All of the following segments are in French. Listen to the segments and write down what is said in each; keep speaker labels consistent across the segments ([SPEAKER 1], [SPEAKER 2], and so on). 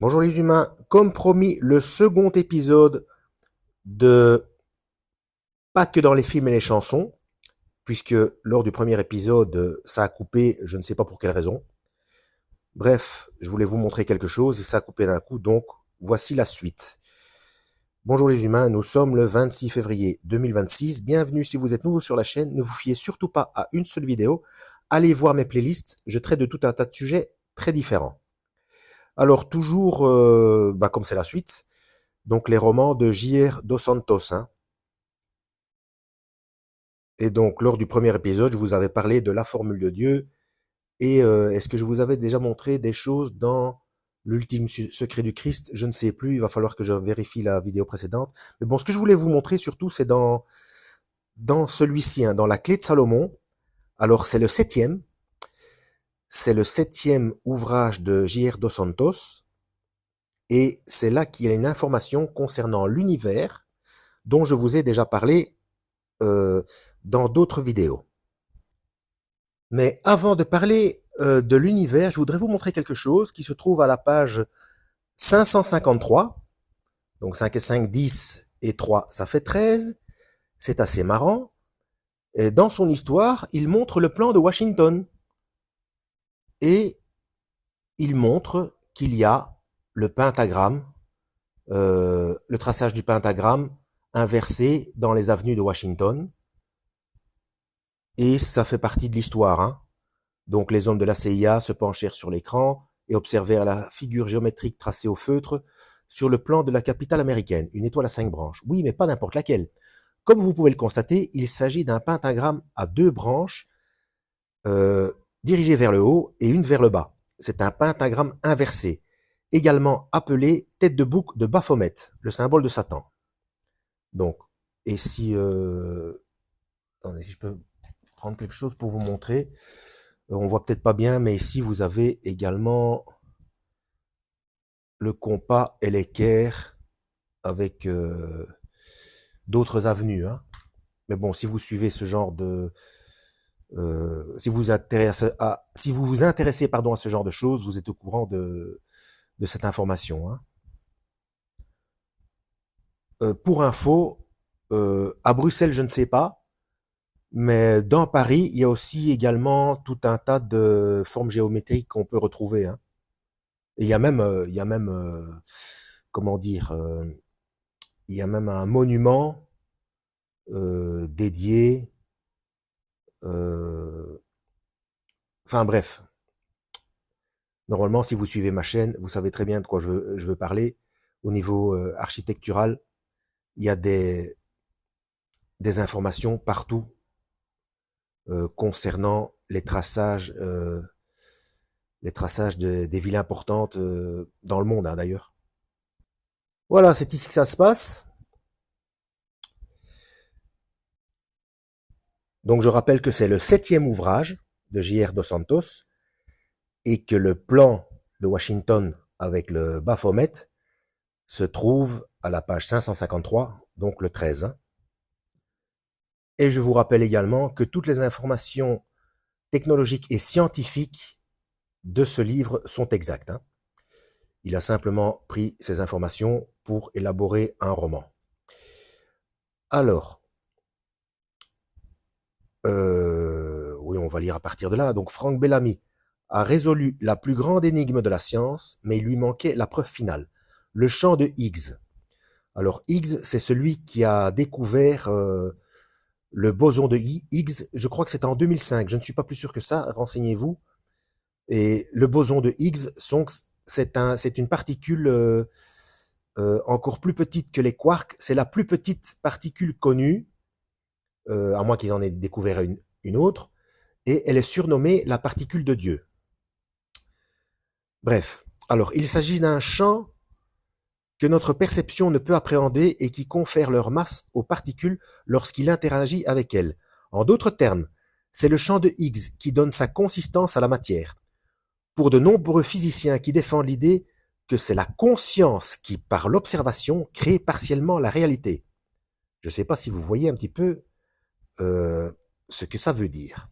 [SPEAKER 1] Bonjour les humains, comme promis, le second épisode de Pas que dans les films et les chansons, puisque lors du premier épisode, ça a coupé, je ne sais pas pour quelle raison. Bref, je voulais vous montrer quelque chose et ça a coupé d'un coup, donc voici la suite. Bonjour les humains, nous sommes le 26 février 2026. Bienvenue si vous êtes nouveau sur la chaîne. Ne vous fiez surtout pas à une seule vidéo. Allez voir mes playlists, je traite de tout un tas de sujets très différents. Alors toujours, comme c'est la suite, donc les romans de J.R. Dos Santos. Et donc lors du premier épisode, je vous avais parlé de la formule de Dieu. Et est-ce que je vous avais déjà montré des choses dans l'ultime secret du Christ? Je ne sais plus, il va falloir que je vérifie la vidéo précédente. Mais bon, ce que je voulais vous montrer surtout, c'est dans celui-ci, dans la clé de Salomon. Alors c'est le septième ouvrage de J.R. Dos Santos. Et c'est là qu'il y a une information concernant l'univers dont je vous ai déjà parlé euh, dans d'autres vidéos. Mais avant de parler de l'univers, je voudrais vous montrer quelque chose qui se trouve à la page 553. Donc 5 et 5, 10 et 3, ça fait 13. C'est assez marrant. Et dans son histoire, il montre le plan de Washington. Et il montre qu'il y a le pentagramme, le traçage du pentagramme inversé dans les avenues de Washington. Et ça fait partie de l'histoire. Donc les hommes de la CIA se penchèrent sur l'écran et observèrent la figure géométrique tracée au feutre sur le plan de la capitale américaine, une étoile à 5 branches. Oui, mais pas n'importe laquelle. Comme vous pouvez le constater, il s'agit d'un pentagramme à 2 branches, dirigées vers le haut et une vers le bas. C'est un pentagramme inversé, également appelé tête de bouc de Baphomet, le symbole de Satan. Donc, et si... attendez, si je peux prendre quelque chose pour vous montrer. On voit peut-être pas bien, mais ici vous avez également le compas et l'équerre avec d'autres avenues. Mais bon, si vous suivez ce genre de, si vous vous intéressez à ce genre de choses, vous êtes au courant de cette information. Pour info, à Bruxelles, je ne sais pas, mais dans Paris, il y a aussi également tout un tas de formes géométriques qu'on peut retrouver. Et il y a même, comment dire, il y a même un monument dédié. euh, Enfin bref, normalement, si vous suivez ma chaîne, vous savez très bien de quoi je veux parler. Au niveau architectural, il y a des informations partout concernant les traçages des villes importantes dans le monde, d'ailleurs. Voilà, c'est ici que ça se passe. Donc je rappelle que c'est le septième ouvrage de J.R. Dos Santos et que le plan de Washington avec le Baphomet se trouve à la page 553, donc le 13. Et je vous rappelle également que toutes les informations technologiques et scientifiques de ce livre sont exactes. Il a simplement pris ces informations pour élaborer un roman. Alors, oui, on va lire à partir de là. Donc, Frank Bellamy a résolu la plus grande énigme de la science, mais il lui manquait la preuve finale, le champ de Higgs. Alors, Higgs, c'est celui qui a découvert le boson de Higgs. Je crois que c'est en 2005. Je ne suis pas plus sûr que ça. Renseignez-vous. Et le boson de Higgs, c'est une particule encore plus petite que les quarks. C'est la plus petite particule connue, à moins qu'ils en aient découvert une autre. Et elle est surnommée la particule de Dieu. Bref, alors il s'agit d'un champ que notre perception ne peut appréhender et qui confère leur masse aux particules lorsqu'il interagit avec elles. En d'autres termes, c'est le champ de Higgs qui donne sa consistance à la matière. Pour de nombreux physiciens qui défendent l'idée que c'est la conscience qui, par l'observation, crée partiellement la réalité. Je ne sais pas si vous voyez un petit peu ce que ça veut dire.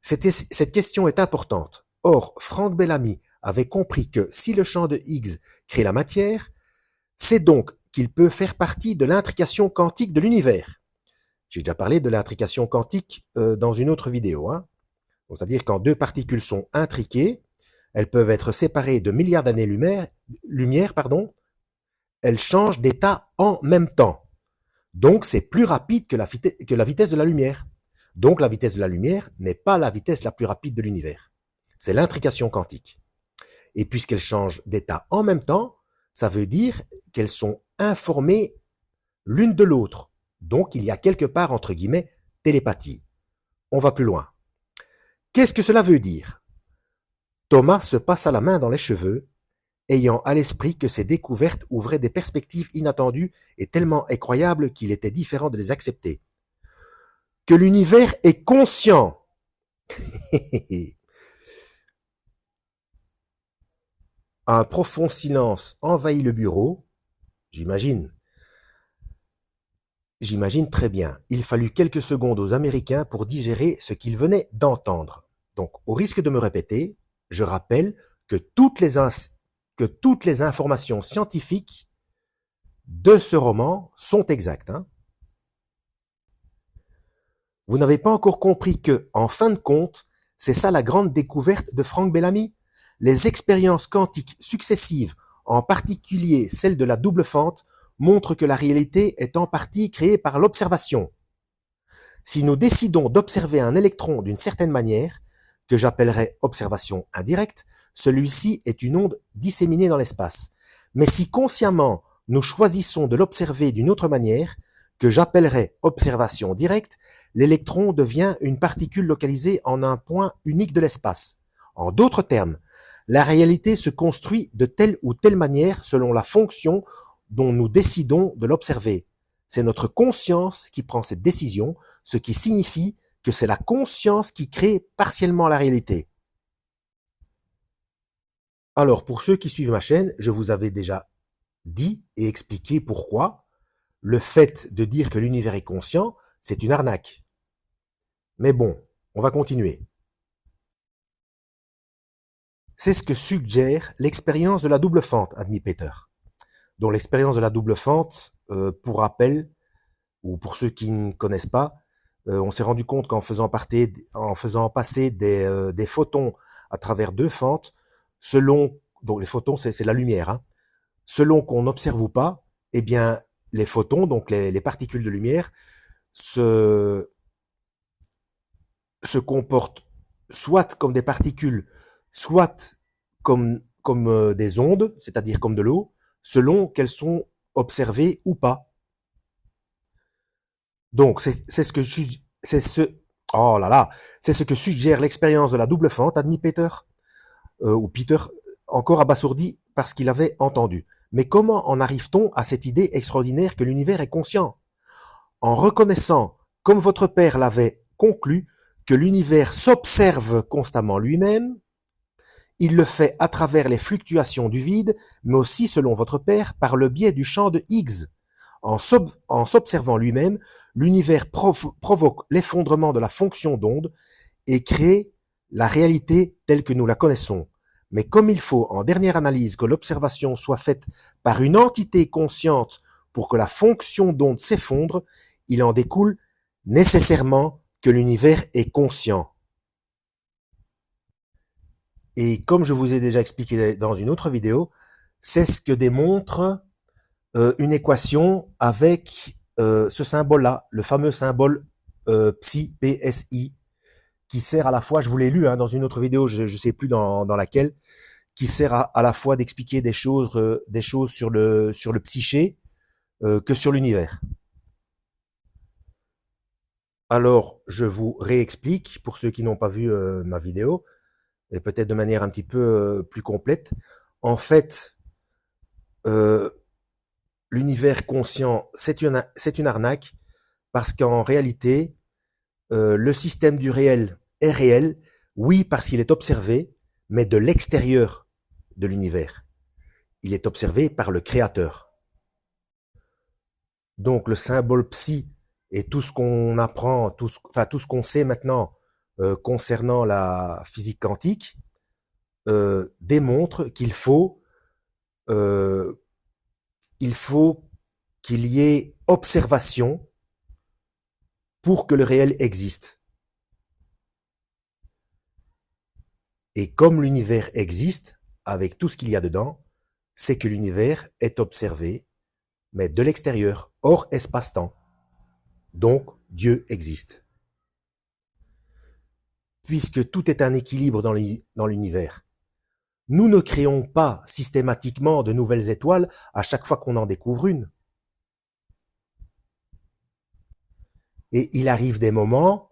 [SPEAKER 1] Cette question est importante. Or, Frank Bellamy avait compris que si le champ de Higgs crée la matière, c'est donc qu'il peut faire partie de l'intrication quantique de l'univers. J'ai déjà parlé de l'intrication quantique dans une autre vidéo. Hein. C'est-à-dire quand deux particules sont intriquées, elles peuvent être séparées de milliards d'années-lumière, elles changent d'état en même temps. Donc c'est plus rapide que la vitesse de la lumière. Donc la vitesse de la lumière n'est pas la vitesse la plus rapide de l'univers. C'est l'intrication quantique. Et puisqu'elles changent d'état en même temps, ça veut dire qu'elles sont informées l'une de l'autre. Donc il y a quelque part, entre guillemets, télépathie. On va plus loin. Qu'est-ce que cela veut dire? Thomas se passa la main dans les cheveux, ayant à l'esprit que ces découvertes ouvraient des perspectives inattendues et tellement incroyables qu'il était différent de les accepter. Que l'univers est conscient. Un profond silence envahit le bureau. J'imagine très bien. Il fallut quelques secondes aux Américains pour digérer ce qu'ils venaient d'entendre. Donc, au risque de me répéter, je rappelle que toutes les informations scientifiques de ce roman sont exactes. Hein. Vous n'avez pas encore compris que, en fin de compte, c'est ça la grande découverte de Frank Bellamy? Les expériences quantiques successives, en particulier celle de la double fente, montrent que la réalité est en partie créée par l'observation. Si nous décidons d'observer un électron d'une certaine manière, que j'appellerais observation indirecte, celui-ci est une onde disséminée dans l'espace. Mais si consciemment nous choisissons de l'observer d'une autre manière, que j'appellerais observation directe, l'électron devient une particule localisée en un point unique de l'espace. En d'autres termes, la réalité se construit de telle ou telle manière selon la fonction dont nous décidons de l'observer. C'est notre conscience qui prend cette décision, ce qui signifie que c'est la conscience qui crée partiellement la réalité. Alors, pour ceux qui suivent ma chaîne, je vous avais déjà dit et expliqué pourquoi le fait de dire que l'univers est conscient, c'est une arnaque. Mais bon, on va continuer. C'est ce que suggère l'expérience de la double fente, admis Peter. Donc l'expérience de la double fente, pour rappel, ou pour ceux qui ne connaissent pas, on s'est rendu compte qu'en faisant passer des photons à travers deux fentes, donc les photons c'est la lumière, hein, selon qu'on observe ou pas, eh bien les photons, donc les particules de lumière, se comportent soit comme des particules, soit comme des ondes, c'est-à-dire comme de l'eau, selon qu'elles sont observées ou pas. Donc c'est ce que suggère l'expérience de la double fente, admis Peter, ou Peter, encore abasourdi par ce qu'il avait entendu. Mais comment en arrive-t-on à cette idée extraordinaire que l'univers est conscient? En reconnaissant, comme votre père l'avait conclu, que l'univers s'observe constamment lui-même, il le fait à travers les fluctuations du vide, mais aussi, selon votre père, par le biais du champ de Higgs. En s'observant lui-même, l'univers provoque l'effondrement de la fonction d'onde et crée la réalité telle que nous la connaissons. Mais comme il faut, en dernière analyse, que l'observation soit faite par une entité consciente pour que la fonction d'onde s'effondre, il en découle nécessairement que l'univers est conscient. Et comme je vous ai déjà expliqué dans une autre vidéo, c'est ce que démontre une équation avec ce symbole-là, le fameux symbole psi, PSI, qui sert à la fois, je vous l'ai lu dans une autre vidéo, je ne sais plus dans laquelle, qui sert à la fois d'expliquer des choses sur le psyché que sur l'univers. Alors, je vous réexplique, pour ceux qui n'ont pas vu ma vidéo, et peut-être de manière un petit peu plus complète. En fait, l'univers conscient, c'est une arnaque, parce qu'en réalité, le système du réel est réel, oui, parce qu'il est observé, mais de l'extérieur de l'univers. Il est observé par le créateur. Donc le symbole psi et tout ce qu'on apprend, tout ce qu'on sait maintenant concernant la physique quantique, démontre euh, il faut qu'il y ait observation pour que le réel existe. Et comme l'univers existe, avec tout ce qu'il y a dedans, c'est que l'univers est observé, mais de l'extérieur, hors espace-temps. Donc, Dieu existe. Puisque tout est un équilibre dans l'univers, nous ne créons pas systématiquement de nouvelles étoiles à chaque fois qu'on en découvre une. Et il arrive des moments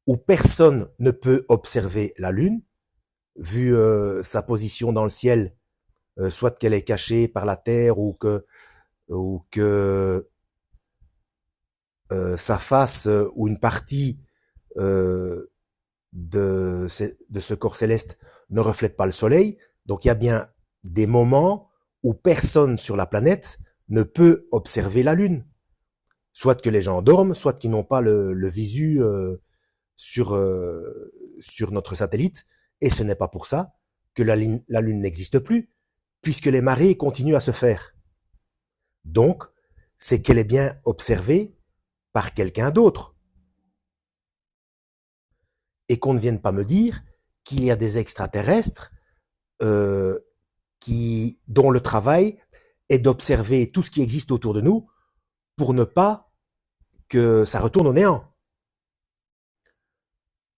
[SPEAKER 1] où personne ne peut observer la Lune, vu sa position dans le ciel, soit qu'elle est cachée par la Terre ou que sa face ou une partie euh, de ce corps céleste ne reflète pas le Soleil. Donc il y a bien des moments où personne sur la planète ne peut observer la Lune. Soit que les gens dorment, soit qu'ils n'ont pas le visu sur, sur notre satellite. Et ce n'est pas pour ça que la Lune n'existe plus, puisque les marées continuent à se faire. Donc, c'est qu'elle est bien observée par quelqu'un d'autre. Et qu'on ne vienne pas me dire qu'il y a des extraterrestres euh, dont le travail est d'observer tout ce qui existe autour de nous pour ne pas que ça retourne au néant.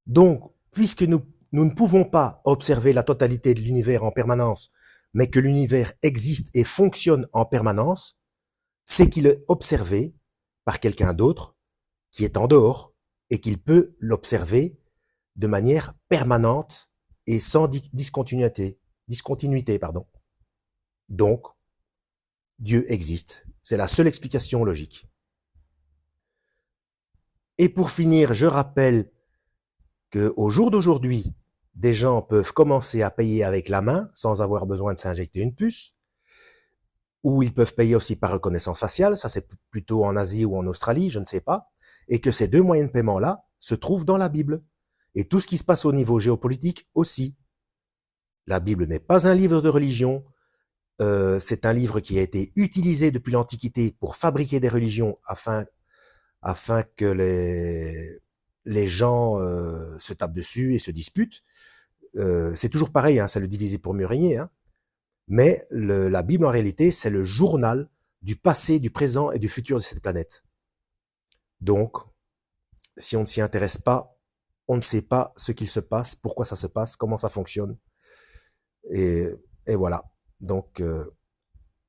[SPEAKER 1] Donc, puisque nous ne pouvons pas observer la totalité de l'univers en permanence, mais que l'univers existe et fonctionne en permanence, c'est qu'il est observé par quelqu'un d'autre qui est en dehors et qu'il peut l'observer de manière permanente et sans discontinuité, pardon. Donc, Dieu existe. C'est la seule explication logique. Et pour finir, je rappelle qu'au jour d'aujourd'hui, des gens peuvent commencer à payer avec la main sans avoir besoin de s'injecter une puce, ou ils peuvent payer aussi par reconnaissance faciale, ça c'est plutôt en Asie ou en Australie, je ne sais pas, et que ces deux moyens de paiement-là se trouvent dans la Bible. Et tout ce qui se passe au niveau géopolitique aussi. La Bible n'est pas un livre de religion, c'est un livre qui a été utilisé depuis l'Antiquité pour fabriquer des religions afin que les gens se tapent dessus et se disputent. C'est toujours pareil, hein, c'est le diviser pour mieux régner. Hein. Mais la Bible, en réalité, c'est le journal du passé, du présent et du futur de cette planète. Donc, si on ne s'y intéresse pas, on ne sait pas ce qu'il se passe, pourquoi ça se passe, comment ça fonctionne. Et, et voilà. Donc,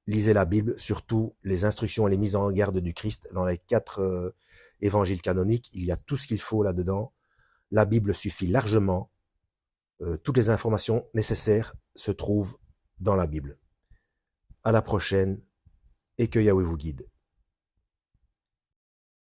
[SPEAKER 1] lisez la Bible, surtout les instructions et les mises en garde du Christ dans les 4 évangiles canoniques. Il y a tout ce qu'il faut là-dedans. La Bible suffit largement. Toutes les informations nécessaires se trouvent dans la Bible. À la prochaine et que Yahweh vous guide.